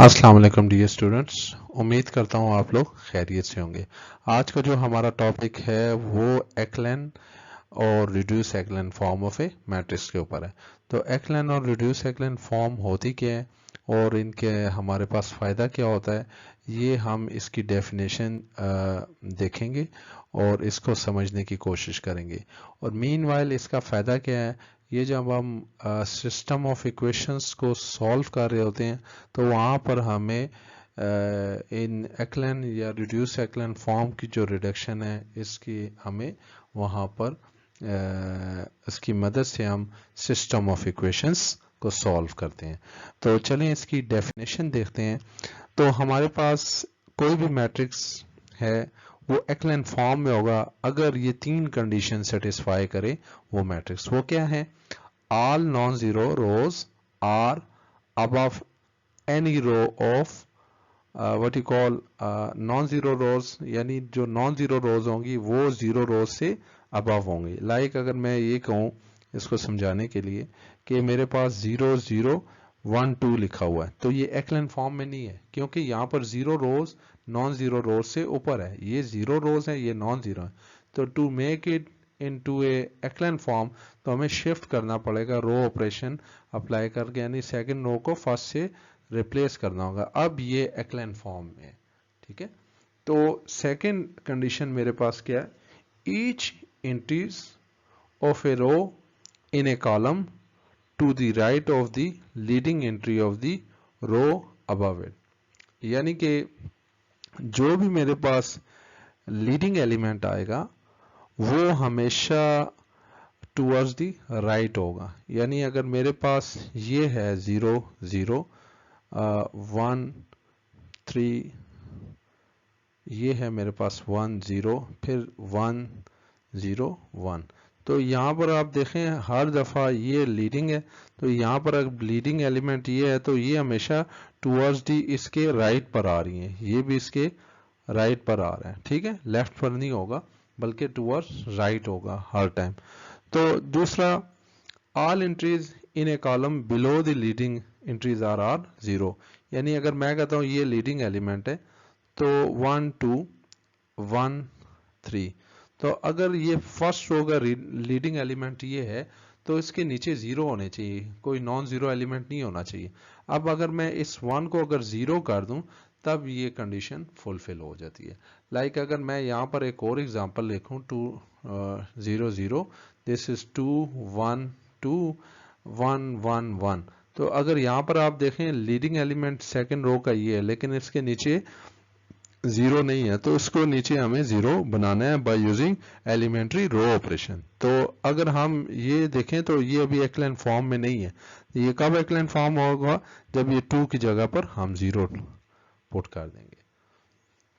अस्सलाम वालेकुम dear students. उम्मीद करता हूँ आप लोग खैरियत से होंगे। आज का जो हमारा टॉपिक है वो एक्लेन और reduce echelon form of a matrix के ऊपर है। तो एक्लेन और रिड्यूस एक्लेन फॉर्म होती क्या है और इनके हमारे पास फ़ायदा क्या होता है, ये हम इसकी डेफिनेशन देखेंगे और इसको समझने की कोशिश करेंगे। और मीनवाइल इसका फ़ायदा क्या है, ये जब हम सिस्टम ऑफ इक्वेशंस को सॉल्व कर रहे होते हैं तो वहाँ पर हमें इन एक्लेन या रिड्यूस एक्लेन फॉर्म की जो रिडक्शन है इसकी हमें वहाँ पर इसकी मदद से हम सिस्टम ऑफ इक्वेशंस को सॉल्व करते हैं। तो चलें इसकी डेफिनेशन देखते हैं। तो हमारे पास कोई भी मैट्रिक्स है वो एक्लेन फॉर्म में होगा अगर ये तीन कंडीशन सेटिस्फाई करे वो मैट्रिक्स। वो क्या है? all non-zero rows are above any row of what you call non-zero rows, यानी जो non-zero rows होंगी वो zero rows से above होंगी। लाइक अगर मैं ये कहूँ इसको समझाने के लिए कि मेरे पास 0 0 1 2 लिखा हुआ है तो ये एक्लेन फॉर्म में नहीं है, क्योंकि यहाँ पर जीरो रोज नॉन जीरो रोज से ऊपर है, ये जीरो रोज है, ये नॉन जीरो है। तो to make it into a echelon form तो हमें शिफ्ट करना पड़ेगा, रो ऑपरेशन अप्लाई करके, यानी सेकंड रो को फर्स्ट से रिप्लेस करना होगा। अब ये एक्लेन फॉर्म में है, ठीक है। तो सेकंड कंडीशन मेरे पास क्या है? Each entries of a row in a column to the right of the leading entry of the row above it, यानी कि जो भी मेरे पास लीडिंग एलिमेंट आएगा वो हमेशा टूवर्ड्स दी राइट होगा। यानी अगर मेरे पास ये है 0 0 1 3, ये है मेरे पास 1 0 फिर 1 0 1, तो यहाँ पर आप देखें हर दफ़ा ये लीडिंग है, तो यहाँ पर अगर लीडिंग एलिमेंट ये है तो ये हमेशा टूवर्ड्स दी इसके राइट पर आ रही है, ये भी इसके राइट पर आ रहा है, ठीक है, लेफ्ट पर नहीं होगा बल्कि टूवर्ड्स राइट होगा हर टाइम। तो दूसरा, all entries in a column below the leading entries are zero, यानी अगर मैं कहता हूँ ये लीडिंग एलिमेंट है तो 1 2 1 3, तो अगर ये फर्स्ट रो का लीडिंग एलिमेंट ये है तो इसके नीचे जीरो होने चाहिए, कोई नॉन जीरो एलिमेंट नहीं होना चाहिए। अब अगर मैं इस 1 को अगर जीरो कर दूं तब ये कंडीशन फुलफिल हो जाती है। लाइक अगर मैं यहाँ पर एक और एग्जांपल लिखूं 2 0 0, दिस इज 2 1 2 1 1 1, तो अगर यहाँ पर आप देखें लीडिंग एलिमेंट सेकंड रो का ये है लेकिन इसके नीचे जीरो नहीं है, तो इसको नीचे हमें जीरो बनाना है by using elementary row operation. तो अगर हम ये देखें तो ये अभी एक्लेन फॉर्म में नहीं है, ये कब एक्लेन फॉर्म होगा? जब ये 2 की जगह पर हम जीरो पुट कर देंगे।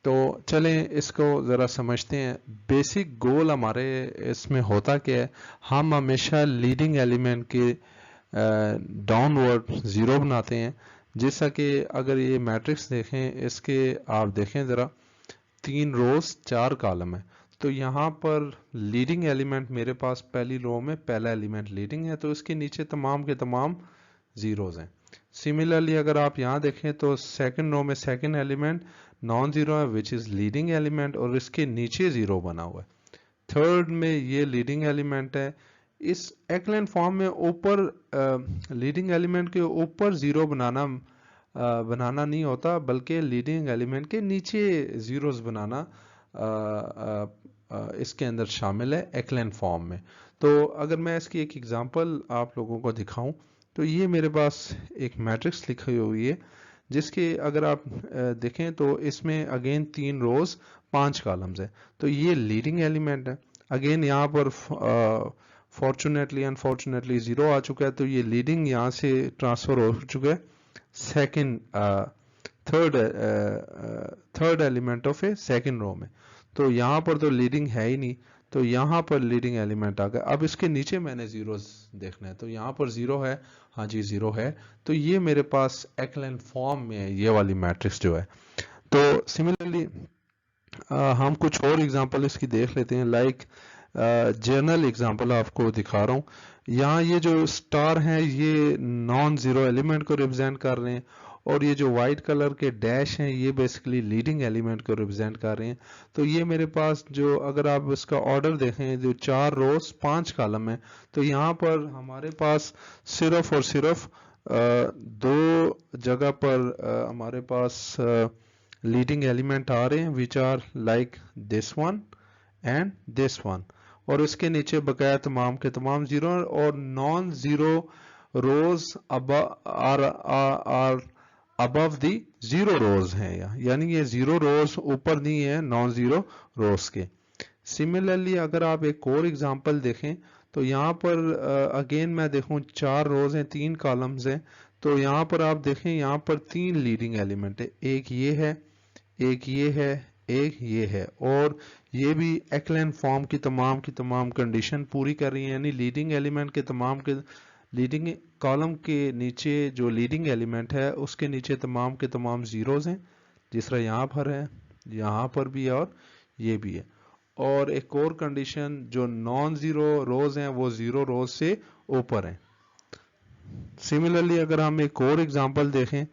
तो चलें इसको ज़रा समझते हैं। बेसिक गोल हमारे इसमें होता क्या है, हम हमेशा लीडिंग एलिमेंट के डाउनवर्ड ज़ीरो बनाते हैं। जैसा कि अगर ये मैट्रिक्स देखें, इसके आप देखें ज़रा 3 रोज 4 कॉलम है, तो यहाँ पर लीडिंग एलिमेंट मेरे पास पहली रो में पहला एलिमेंट लीडिंग है तो इसके नीचे तमाम के तमाम जीरोज हैं। सिमिलरली अगर आप यहाँ देखें तो सेकंड रो में सेकंड एलिमेंट नॉन जीरो है विच इज लीडिंग एलिमेंट और इसके नीचे जीरो बना हुआ है। थर्ड में ये लीडिंग एलिमेंट है, इस एक्लेन फॉर्म में ऊपर लीडिंग एलिमेंट के ऊपर जीरो बनाना नहीं होता बल्कि लीडिंग एलिमेंट के नीचे जीरोस बनाना इसके अंदर शामिल है एक्लेन फॉर्म में। तो अगर मैं इसकी एक एग्जांपल आप लोगों को दिखाऊं तो ये मेरे पास एक मैट्रिक्स लिखी हुई है जिसके अगर आप देखें तो इसमें अगेन 3 रोज 5 कॉलम्स है, तो ये लीडिंग एलिमेंट है। अगेन यहाँ पर फॉर्चुनेटली अनफॉर्चुनेटली जीरो आ चुका है तो ये लीडिंग यहाँ से ट्रांसफर हो चुका है second third element of a second row में, तो यहाँ पर तो लीडिंग है ही नहीं, तो यहाँ पर लीडिंग एलिमेंट आ गया। अब इसके नीचे मैंने जीरोस देखना है, तो यहाँ पर जीरो है, हाँ जी जीरो है, तो ये मेरे पास एक्लेन फॉर्म में है ये वाली मैट्रिक्स जो है। तो सिमिलरली हम कुछ और एग्जांपल इसकी देख लेते हैं। लाइक जनरल एग्जांपल आपको दिखा रहा हूँ। यहाँ ये जो स्टार हैं ये नॉन जीरो एलिमेंट को रिप्रेजेंट कर रहे हैं, और ये जो वाइट कलर के डैश हैं ये बेसिकली लीडिंग एलिमेंट को रिप्रेजेंट कर रहे हैं। तो ये मेरे पास जो, अगर आप इसका ऑर्डर देखें, जो 4 रोज 5 कॉलम है, तो यहाँ पर हमारे पास सिर्फ और सिर्फ दो जगह पर हमारे पास लीडिंग एलिमेंट आ रहे हैं, which are like this one and this one, और उसके नीचे बकाया तमाम के तमाम जीरो, और non zero rows are above the zero rows हैं, यानी ये जीरो रोज ऊपर नहीं है नॉन जीरो रोज के। सिमिलरली अगर आप एक और एग्जांपल देखें, तो यहाँ पर अगेन मैं देखूं 4 रोज हैं, 3 कॉलम्स हैं, तो यहाँ पर आप देखें, यहाँ पर 3 लीडिंग एलिमेंट है, एक ये है, एक ये है, एक ये है, और ये भी एक्लेन फॉर्म की तमाम कंडीशन पूरी कर रही है, यानी लीडिंग एलिमेंट के तमाम के लीडिंग कॉलम के नीचे जो लीडिंग एलिमेंट है उसके नीचे तमाम के तमाम जीरोज हैं, जिस तरह यहाँ पर है, यहाँ पर भी है, और ये भी है। और एक और कंडीशन, जो नॉन जीरो रोज हैं वो जीरो रोज से ऊपर हैं। सिमिलरली अगर हम एक और एग्जांपल देखें,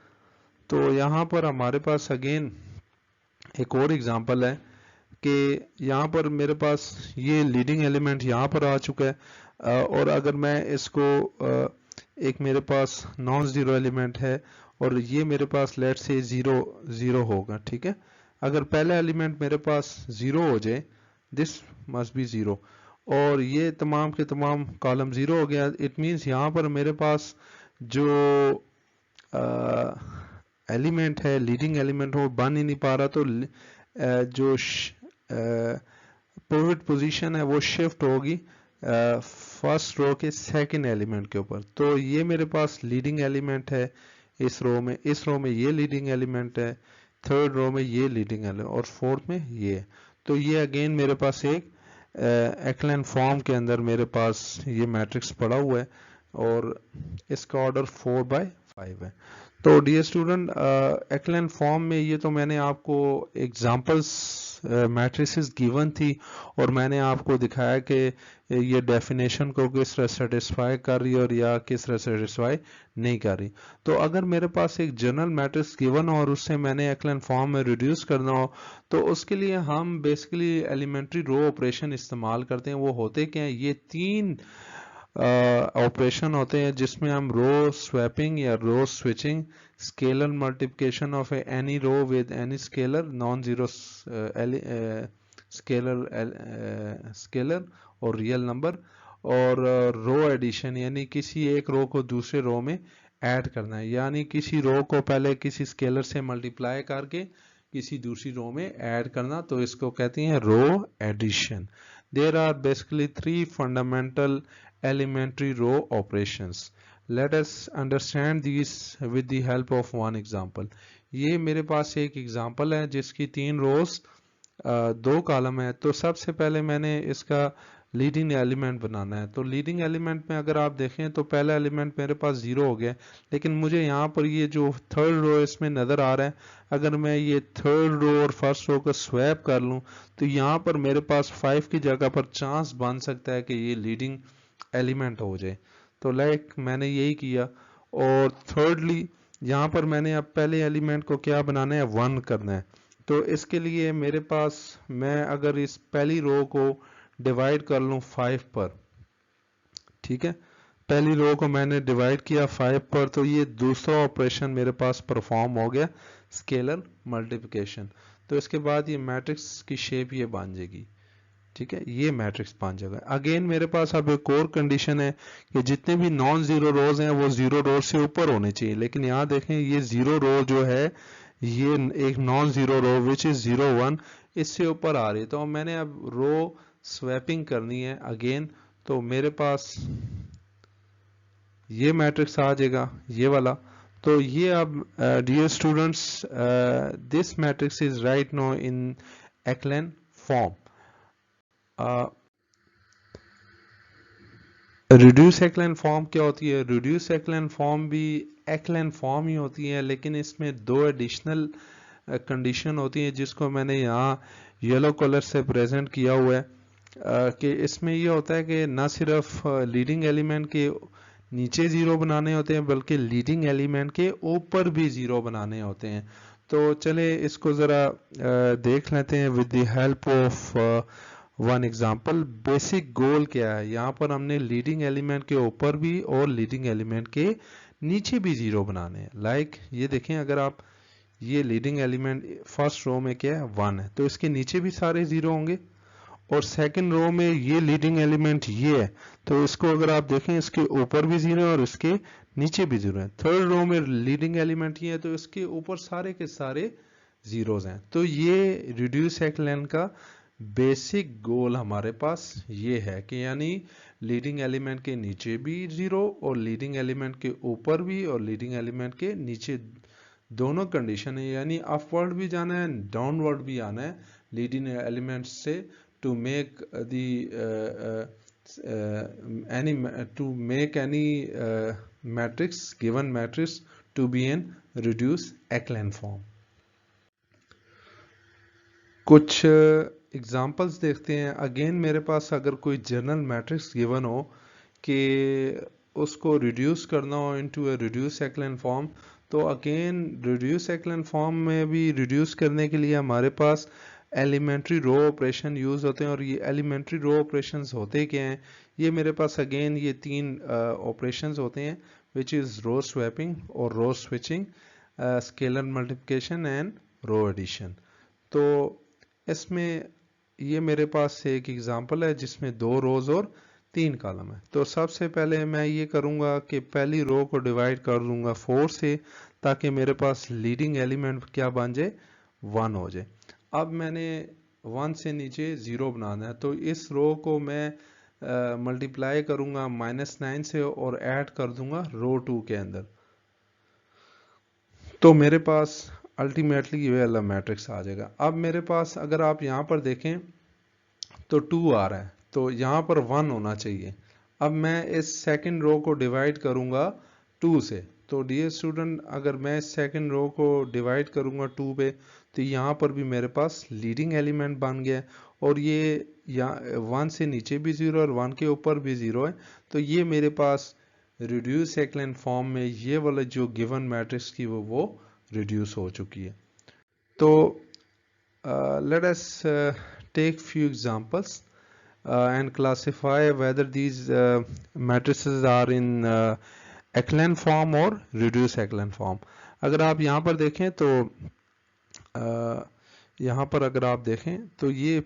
तो यहाँ पर हमारे पास अगेन एक और एग्जांपल है कि यहाँ पर मेरे पास ये लीडिंग एलिमेंट यहाँ पर आ चुका है, और अगर मैं इसको एक मेरे पास नॉन जीरो एलिमेंट है और ये मेरे पास लेट से जीरो जीरो होगा, ठीक है। अगर पहला एलिमेंट मेरे पास जीरो हो जाए, दिस मस्ट बी जीरो, और ये तमाम के तमाम कॉलम जीरो हो गया, इट मींस यहाँ पर मेरे पास जो एलिमेंट है, लीडिंग एलिमेंट हो, बन ही नहीं पा रहा, तो जो पिवट पोजीशन है वो शिफ्ट होगी फर्स्ट रो के सेकंड एलिमेंट के ऊपर। तो ये मेरे पास लीडिंग एलिमेंट है इस रो में ये लीडिंग एलिमेंट है, थर्ड रो में ये लीडिंग एलिमेंट, और फोर्थ में ये। तो ये अगेन मेरे पास एक एक्लेन फॉर्म के अंदर मेरे पास ये मैट्रिक्स पड़ा हुआ है, और इसका ऑर्डर 4/5 है। तो डियर स्टूडेंट, एक्लेन फॉर्म में ये तो मैंने आपको एग्जांपल्स मैट्रिसेस गिवन थी, और मैंने आपको दिखाया कि ये डेफिनेशन को किस तरह सेटिस्फाई कर रही है और या किस तरह सेटिस्फाई नहीं कर रही। तो अगर मेरे पास एक जनरल मैट्रिक्स गिवन हो और उससे मैंने एक्लेन फॉर्म में रिड्यूस करना हो, तो उसके लिए हम बेसिकली एलिमेंट्री रो ऑपरेशन इस्तेमाल करते हैं। वो होते क्या हैं? ये 3 ऑपरेशन होते हैं जिसमें हम रो स्वैपिंग या row switching, scalar multiplication of any row with any scalar, non zero scalar और रियल नंबर, और रो एडिशन, यानी किसी एक रो को दूसरे रो में ऐड करना है, यानी किसी रो को पहले किसी स्केलर से मल्टीप्लाई करके किसी दूसरी रो में ऐड करना, तो इसको कहते हैं row addition. There are basically 3 fundamental elementary row operations. Let us understand these with the help of one example. ये मेरे पास एक एग्जांपल है जिसकी 3 रोज 2 कॉलम है। तो सबसे पहले मैंने इसका लीडिंग एलिमेंट बनाना है। तो लीडिंग एलिमेंट में अगर आप देखें तो पहला एलिमेंट मेरे पास 0 हो गया, लेकिन मुझे यहाँ पर ये जो थर्ड रो इसमें नज़र आ रहा है, अगर मैं ये थर्ड रो और फर्स्ट रो को स्वैप कर लूँ तो यहाँ पर मेरे पास 5 की जगह पर चांस बन सकता है कि ये लीडिंग एलिमेंट हो जाए। तो लाइक मैंने यही किया। और थर्डली यहाँ पर मैंने अब पहले एलिमेंट को क्या बनाना है? 1 करना है। तो इसके लिए मेरे पास, मैं अगर इस पहली रो को डिवाइड कर लूँ 5 पर, ठीक है, पहली रो को मैंने डिवाइड किया 5 पर, तो ये दूसरा ऑपरेशन मेरे पास परफॉर्म हो गया, स्केलर मल्टीप्लिकेशन। तो इसके बाद ये मैट्रिक्स की शेप ये बन जाएगी, ठीक है, ये मैट्रिक्स बन जाएगा। अगेन मेरे पास अब एक और कंडीशन है कि जितने भी नॉन जीरो रोज हैं वो जीरो रोज से ऊपर होने चाहिए, लेकिन यहाँ देखें ये जीरो रो जो है ये एक non zero row which is 0 1 इससे ऊपर आ रही है। तो मैंने अब रो स्वैपिंग करनी है अगेन, तो मेरे पास ये मैट्रिक्स आ जाएगा, ये वाला। तो ये अब dear students, this matrix is right now in echelon form. Reduce echelon form क्या होती है? रिड्यूस एक्लेन फॉर्म भी एक्लेन फॉर्म ही होती है, लेकिन इसमें 2 एडिशनल कंडीशन होती है जिसको मैंने यहाँ येलो कलर से प्रेजेंट किया हुआ है। کہ اس میں یہ ہوتا ہے کہ نہ صرف لیڈنگ ایلیمنٹ کے نیچے زیرو بنانے ہوتے ہیں بلکہ لیڈنگ ایلیمنٹ کے اوپر بھی زیرو بنانے ہوتے ہیں. تو چلے اس کو ذرا دیکھ لیتے ہیں with the help of one example. Basic goal کیا ہے؟ یہاں پر ہم نے لیڈنگ ایلیمنٹ کے اوپر بھی اور لیڈنگ ایلیمنٹ کے نیچے بھی زیرو بنانے ہیں. لائک یہ دیکھیں، اگر آپ یہ لیڈنگ ایلیمنٹ فرسٹ رو میں کیا ہے 1 ہے تو اس کے نیچے بھی سارے زیرو ہوں گے، اور سیکنڈ رو میں یہ لیڈنگ ایلیمنٹ یہ ہے تو اس کو اگر آپ دیکھیں اس کے اوپر بھی زیرو ہے اور اس کے نیچے بھی زیرو ہے. تھرڈ رو میں لیڈنگ ایلیمنٹ یہ ہے تو اس کے اوپر سارے کے سارے زیروز ہیں. تو یہ ریڈیوس ایکلین کا بیسک گول ہمارے پاس یہ ہے کہ یعنی لیڈنگ ایلیمنٹ کے نیچے بھی زیرو اور لیڈنگ ایلیمنٹ کے اوپر بھی اور لیڈنگ ایلیمنٹ کے نیچے دونوں کنڈیشن ہے، یعنی اپ ورڈ بھی جانا ہے ڈاؤن ورڈ بھی آنا ہے لیڈنگ ایلیمنٹ سے to make any matrix, given matrix to be in reduced echelon form. کچھ ایگزامپلس دیکھتے ہیں. اگین میرے پاس اگر کوئی جنرل میٹرکس گیون ہو کہ اس کو ریڈیوس کرنا ہو انٹو اے ریڈیوس ایکلن فارم، تو اگین ریڈیوس ایکلن فارم میں بھی ریڈیوس کرنے کے لیے ہمارے پاس ایلیمنٹری رو آپریشن یوز ہوتے ہیں. اور یہ ایلیمنٹری رو آپریشنز ہوتے کیا ہیں؟ یہ میرے پاس اگین یہ 3 آپریشنز ہوتے ہیں which is رو سویپنگ اور row switching, scalar multiplication and row addition. تو اس میں یہ میرے پاس ایک ایگزامپل ہے جس میں 2 روز اور 3 کالم ہے. تو سب سے پہلے میں یہ کروں گا کہ پہلی رو کو ڈیوائڈ کر دوں گا 4 سے تاکہ میرے پاس لیڈنگ ایلیمنٹ کیا بن جائے 1 ہو جائے. اب میں نے 1 سے نیچے 0 بنانا ہے تو اس رو کو میں ملٹیپلائی کروں گا -9 سے اور ایڈ کر دوں گا رو 2 کے اندر. تو میرے پاس الٹیمیٹلی یہ والا میٹرکس آ جائے گا. اب میرے پاس اگر آپ یہاں پر دیکھیں تو 2 آ رہا ہے تو یہاں پر 1 ہونا چاہیے. اب میں اس سیکنڈ رو کو ڈیوائڈ کروں گا 2 سے. تو ڈیئر اسٹوڈنٹ اگر میں سیکنڈ رو کو ڈیوائڈ کروں گا 2 پہ تو یہاں پر بھی میرے پاس لیڈنگ ایلیمنٹ بن گیا اور یہ 1 سے نیچے بھی 0 اور 1 کے اوپر بھی 0 ہے. تو یہ میرے پاس ریڈیوس ایکلن فارم میں یہ والا جو گیون میٹرکس کی وہ ریڈیوس ہو چکی ہے. تو let us take few examples and classify whether these matrices are in echelon form or reduced echelon form. اگر آپ یہاں پر دیکھیں تو یہاں پر اگر آپ دیکھیں تو یہ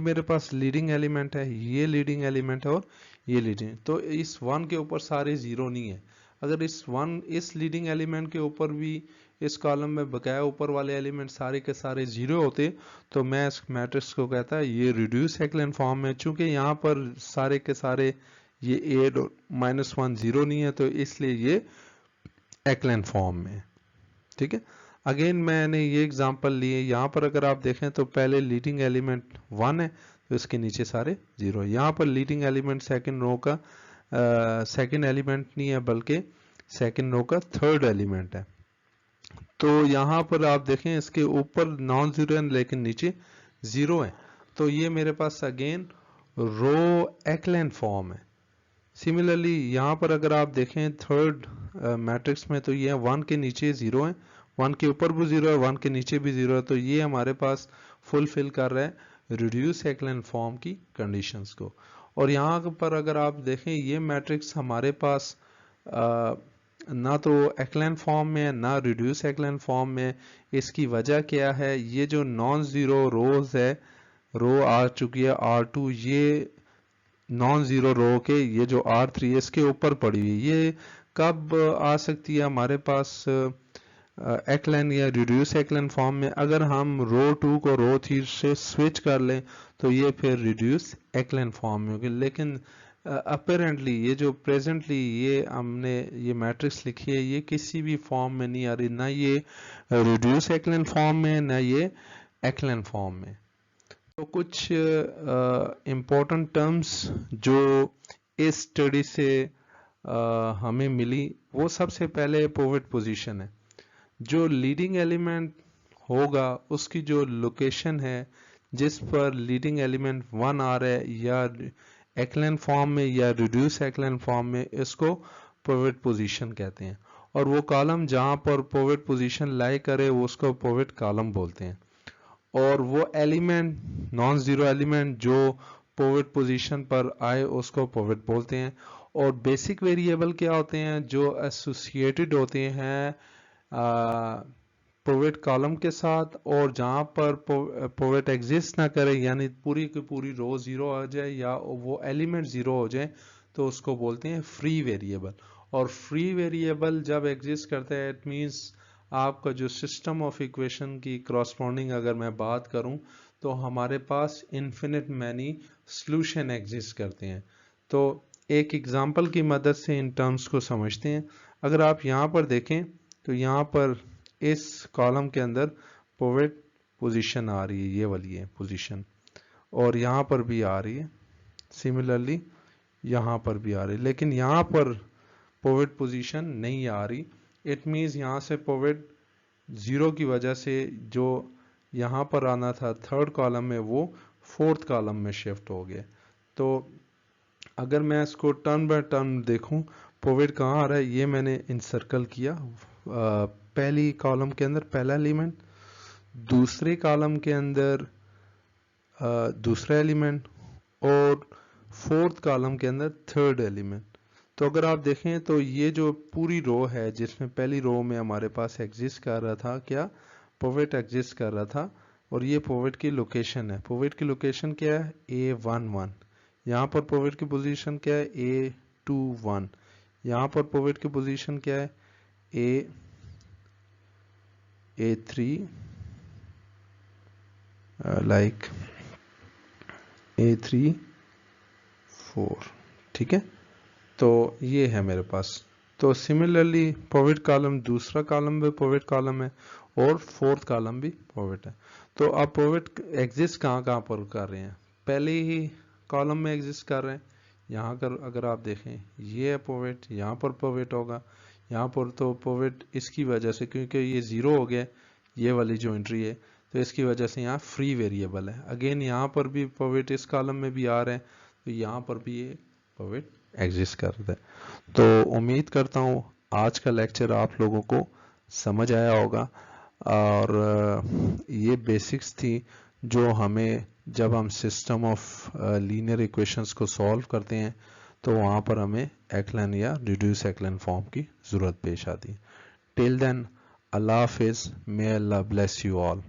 میرے پاس لیڈنگ ایلیمنٹ ہے، یہ لیڈنگ ایلیمنٹ ہے اور یہ لیڈنگ. تو اس 1 کے اوپر سارے 0 نہیں ہے. اگر اس لیڈنگ ایلیمنٹ کے اوپر بھی اس کالم میں بقایا اوپر والے ایلیمنٹ سارے کے سارے 0 ہوتے تو میں اس میٹرکس کو کہتا ہے یہ ریڈیوس ایکلن فارم ہے. چونکہ یہاں پر سارے کے سارے یہ 8 اور -1 0 نہیں ہے تو اس لیے یہ ایکلن فارم میں. ٹھیک ہے. اگین میں نے یہ ایگزامپل لیے. یہاں پر اگر آپ دیکھیں تو پہلے لیڈنگ ایلیمنٹ 1 ہے تو اس کے نیچے سارے 0. یہاں پر لیڈنگ ایلیمنٹ سیکنڈ رو کا سیکنڈ ایلیمنٹ نہیں ہے بلکہ سیکنڈ رو کا تھرڈ ایلیمنٹ ہے. تو یہاں پر آپ دیکھیں اس کے اوپر نان 0 ہے لیکن نیچے 0 ہے تو یہ میرے پاس اگین رو ایکلن فارم ہے. سملرلی یہاں پر اگر آپ دیکھیں تھرڈ میٹرکس میں تو یہ 1 کے نیچے 0 ہے، 1 کے اوپر بھی 0 ہے، 1 کے نیچے بھی 0 ہے. تو یہ ہمارے پاس فلفل کر رہا ہے ریڈیوس ایکلن فارم کی کنڈیشنز کو. اور یہاں پر اگر آپ دیکھیں یہ میٹرکس ہمارے پاس نہ تو ایکلن فارم میں نہ ریڈیوس ایکلن فارم میں. اس کی وجہ کیا ہے؟ یہ جو نان 0 روز ہے، رو آ چکی ہے R2، یہ نان 0 رو کے یہ جو R3 ہے اس کے اوپر پڑی ہوئی. یہ کب آ سکتی ہے ہمارے پاس ایکلن یا ریڈیوس ایکلن فارم میں؟ اگر ہم رو 2 کو رو 3 سے سوئچ کر لیں تو یہ پھر ریڈیوس ایکلن فارم میں ہوگی. لیکن اپیرنٹلی یہ جو پریزنٹلی یہ ہم نے یہ میٹرکس لکھی ہے یہ کسی بھی فارم میں نہیں آ رہی، نہ یہ ریڈیوس ایکلن فارم میں نہ یہ ایکلن فارم میں. تو کچھ امپورٹنٹ ٹرمز جو اس اسٹڈی سے ہمیں ملی، وہ سب سے پہلے پیوٹ پوزیشن ہے. جو لیڈنگ ایلیمنٹ ہوگا اس کی جو لوکیشن ہے जिस पर लीडिंग एलिमेंट 1 आ रहा है या एक्लेन फॉर्म में या रिड्यूस एक्लेन फॉर्म में, इसको पिवट पोजीशन कहते हैं। और वो कॉलम जहां पर पिवट पोजीशन लाई करे वो उसको पिवट कॉलम बोलते हैं। और वो एलिमेंट नॉन जीरो एलिमेंट जो पिवट पोजीशन पर आए उसको पिवट बोलते हैं। और बेसिक वेरिएबल क्या होते हैं? जो एसोसिएटेड होते हैं पिवट कॉलम के साथ, और जहां पर पिवट एग्जिस्ट ना करे यानी पूरी की पूरी रो जीरो आ जाए या वो एलिमेंट जीरो हो जाए, तो उसको बोलते हैं फ्री वेरिएबल। और फ्री वेरिएबल जब एग्जिस्ट करता है इट मींस आपका जो सिस्टम ऑफ इक्वेशन की क्रॉसपॉन्डिंग अगर मैं बात करूं तो हमारे पास इन्फिनिट मैनी सॉल्यूशन एग्जिस्ट करते हैं। तो एक एग्जांपल की मदद से इन टर्म्स को समझते हैं। अगर आप यहाँ पर देखें तो यहाँ पर इस कॉलम के अंदर पिवट पोजीशन आ रही है, ये वाली है पोजीशन, और यहाँ पर भी आ रही है, सिमिलरली यहाँ पर भी आ रही है, लेकिन यहाँ पर पिवट पोजीशन नहीं आ रही। इट मीन्स यहाँ से पिवट जीरो की वजह से जो यहाँ पर आना था थर्ड कॉलम में वो फोर्थ कॉलम में शिफ्ट हो गया। तो अगर मैं इसको टर्न बाय टर्न देखूं पिवट कहाँ आ रहा है, ये मैंने इंसर्कल किया। पहली कॉलम के अंदर पहला एलिमेंट, दूसरे कॉलम के अंदर दूसरा एलिमेंट, और फोर्थ कॉलम के अंदर थर्ड एलिमेंट। तो अगर आप देखें तो ये जो पूरी रो है जिसमें पहली रो में हमारे पास एग्जिस्ट कर रहा था क्या, पिवट एग्जिस्ट कर रहा था, और ये पिवट की लोकेशन है। पिवट की लोकेशन क्या है? A11। यहाँ पर पिवट की पोजीशन क्या है? A21। यहाँ पर पिवट की पोजीशन क्या है? A3 like A3 4। ठीक है, तो ये है मेरे पास। तो सिमिलरली पिवट कॉलम, दूसरा कॉलम में पिवट कॉलम है और फोर्थ कॉलम भी पिवट है। तो अब पिवट एग्जिस्ट कहाँ कहाँ पर कर रहे हैं? पहले ही कॉलम में एग्जिस्ट कर रहे हैं। यहाँ कर अगर आप देखें ये है पिवट, यहाँ पर पिवट होगा, यहाँ पर तो पिवट इसकी वजह से क्योंकि ये जीरो हो गया ये वाली जो एंट्री है, तो इसकी वजह से यहाँ फ्री वेरिएबल है। अगेन यहाँ पर भी पिवट इस कॉलम में भी आ रहे हैं, तो यहाँ पर भी ये पिवट एग्जिस्ट करता है। तो उम्मीद करता हूँ आज का लेक्चर आप लोगों को समझ आया होगा, और ये बेसिक्स थी जो हमें जब हम सिस्टम ऑफ लीनियर इक्वेशंस को सॉल्व करते हैं तो वहाँ पर हमें एक्लेन या रिड्यूस एक्लेन फॉर्म की ज़रूरत पेश आती है। टिल देन, अल्लाह हाफिज़, मे अल्लाह ब्लेस यू ऑल।